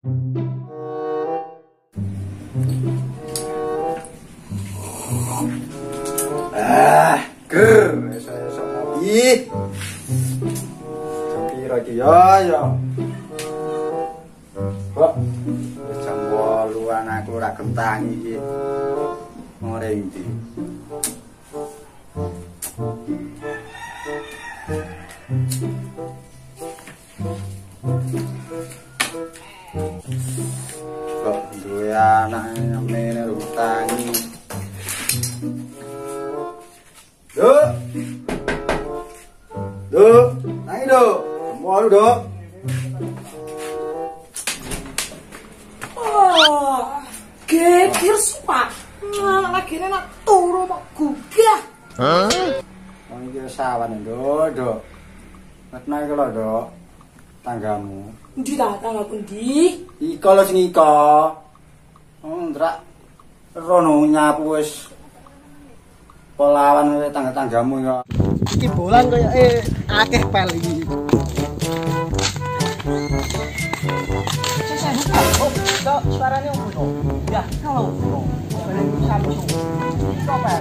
Ger, esok ngopi. Kira iki ya. Kok jam 8-an aku ora gentangi iki. Ngoreng iki. Kok duwe anak ngene utangi. Duk, nangi duk, mau lu duk. Geger supak, lagi nak turu mau gugah. Mau iki sawan duk. Ngetna iki lho duk, tanggamu. Ndi ta tanggaku ndi? Iko lho sing iko. Ndrak rono nyapu wis polawan tangga-tanggamu ya. Iki bolan kaya akeh pel iki. Oh, kok suaranya ngono. Ya, kalau Samsung. Coba.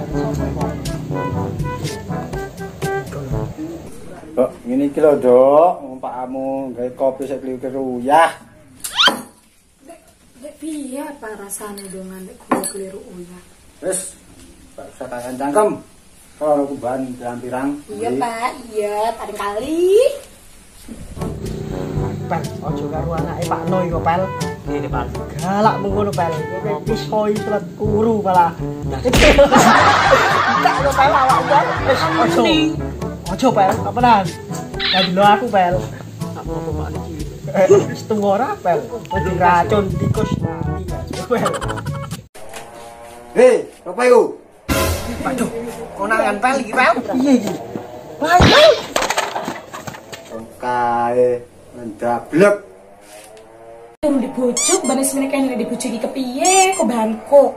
Kok ngene iki lho, Dok. Pakmu gawe kopi sik kliru ya. Dek piye apa rasane dongan nek kulo kliru uyah? Wis, Pak sakayan cangkem. Kalau aku bahan pirang-pirang. Iya, Pak. Iya, paling kali. Pel, ojo karo anake Pak Noi kok, Pel. Ngene, Pak. Galak ngono, Pel. Kowe wis hoi selat kuru malah. Tak yo Pel awak Pel. Wis ojo. Ojo, Pel. Apanan? Ya dilo aku, Pel. Tak apa Pak iki. Wis tunggu ora, Pel. Wis racun tikus mati, Pel. Hei, apa itu? Waduh, konangan Pel iki, Pel. Piye iki? Ayo. Kae mendablek. Yang dibujuk, banes mereka yang dibujuki kepiye, kok bahanku.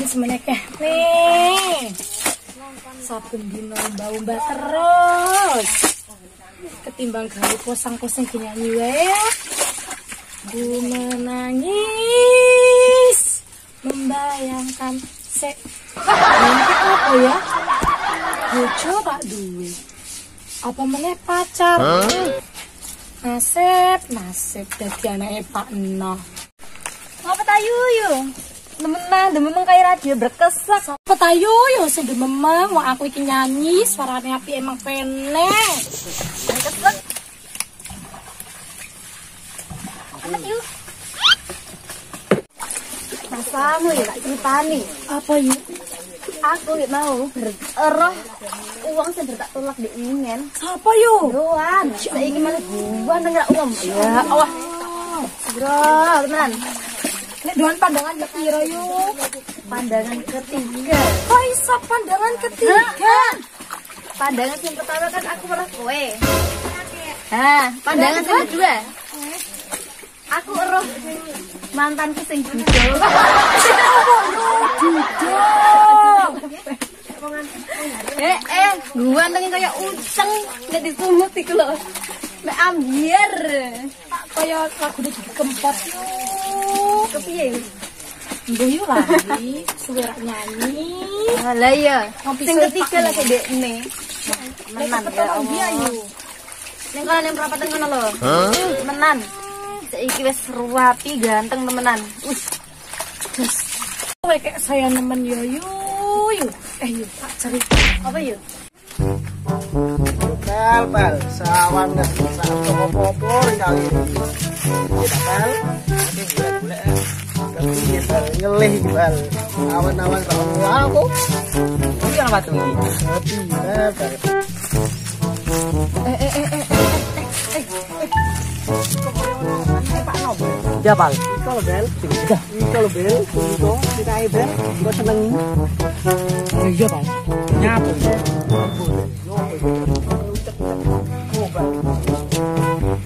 Semenekeh nih sabun dino mbak terus ketimbang gawe posang-posing nyanyi wae ku menangis membayangkan nanti apa ya bojo tak duwe apa meneh pacar nasib dadi anake Pak Eno apa tayu yo Dememeng kayak radio berkesak. Petayu yo sing dememeng, mau aku iki nyanyi, suarane api emang penek. Berkesak. Apa yuk? Masamu ya tak ceritani. Apa yuk? Aku yuk mau beroh uang sing tak tolak di ingen. Apa yuk? Doan. Saiki malah buan nang uang. Ya Allah. Bro, tenan. Nek doan pandangan kepiro yuk? Pandangan ketiga. Kok iso pandangan ketiga? Pandangan yang pertama kan aku pernah kowe. Pandangan yang kedua. Aku eroh mantanku sing budal. Guantengin kaya uceng nek disumut iku lho. Nek ambiar. Kaya lagune dikempot yo. Kepiye? Mbuh yo lagi suwe rak nyanyi. Lah iya, sing ketiga lagi dekne. Menan ya Allah. Ning kan yang perapatan ngono lho. Menan. Saiki wis ruwati ganteng temenan. Wis. Kowe kayak saya nemen yo yuk. Yuk tak cerita. Apa yuk? Pel, sawan nggak bisa apa-apa kali ini. Kita Pel, nanti boleh tapi Pel ngelih Pel. Awan-awan kalau aku. Ini apa tuh ini? Tapi Pel. Iya, Bal. Iko lho, Bel. Iko lho, Bel. Iko kita ae, Bel. Kok seneng. Iya, Bal. Nyapu.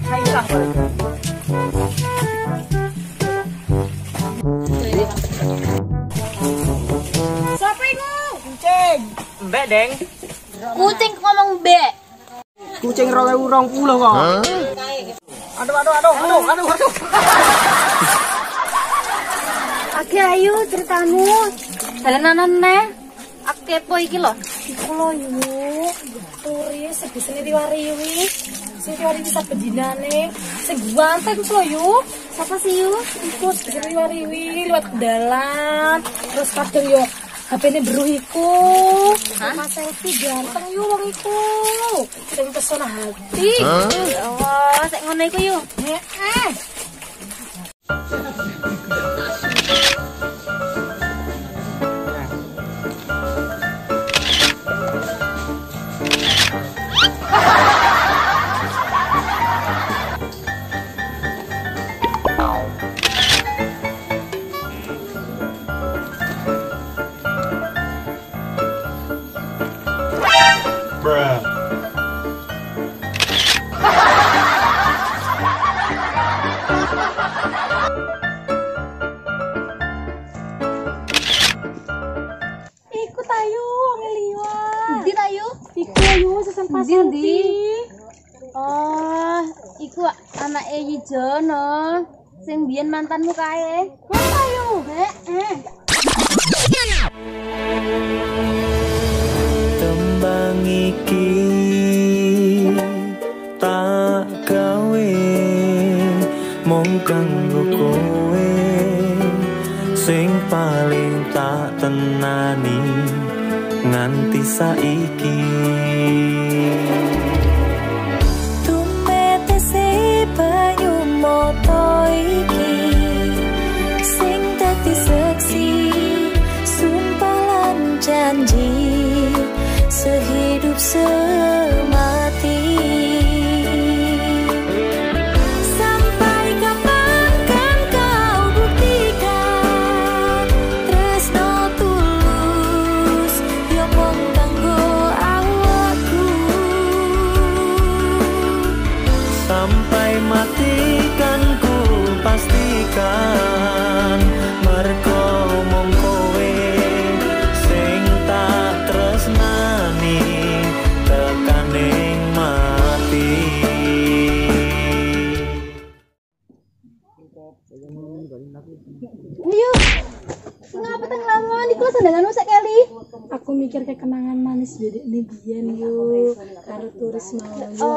Hayilah, Bal. Siapa itu? Kucing. Mbek, Deng. Kucing ngomong mbek. Kucing 2020 kok. Aduh. Oke, ayo ceritamu. Dalanan neh. Aku kepo iki lho. Iku lho yuk. Turis sebisane riwariwi. Sing riwariwi sampe dinane. Sing ganteng ku lho yuk. Siapa sih yuk? Iku sebisane riwariwi lewat dalan. Terus kadang yo HP-ne beruh iku. Mas selfie ganteng yuk wong iku. Sing pesona hati. Oh, sik ngono iku yuk. Heeh. Ikut ayo, ngeliwa. Di ayo. Iku ayo sesan pasar di. Oh, iku anake Wijono. Sing biyen mantanmu kae. Wes ayo. Heeh. Tembang iki tak gawe mung kanggo kowe sing paling tak tenani nganti saiki. Tumete se banyu moto iki sing dadi saksi sumpah lan janji sehidup semati. Sampai kapan kan kau buktikan tresno tulus yo mung kanggo awakku. Sampai mati kan ku pastikan mergo mung kowe sing tak tresnani tekaning mati. Ayo. Ngapa teng lamun iku sandanganmu sak kali? Aku mikir ke kenangan manis bedekne biyen yo karo turis mau yo.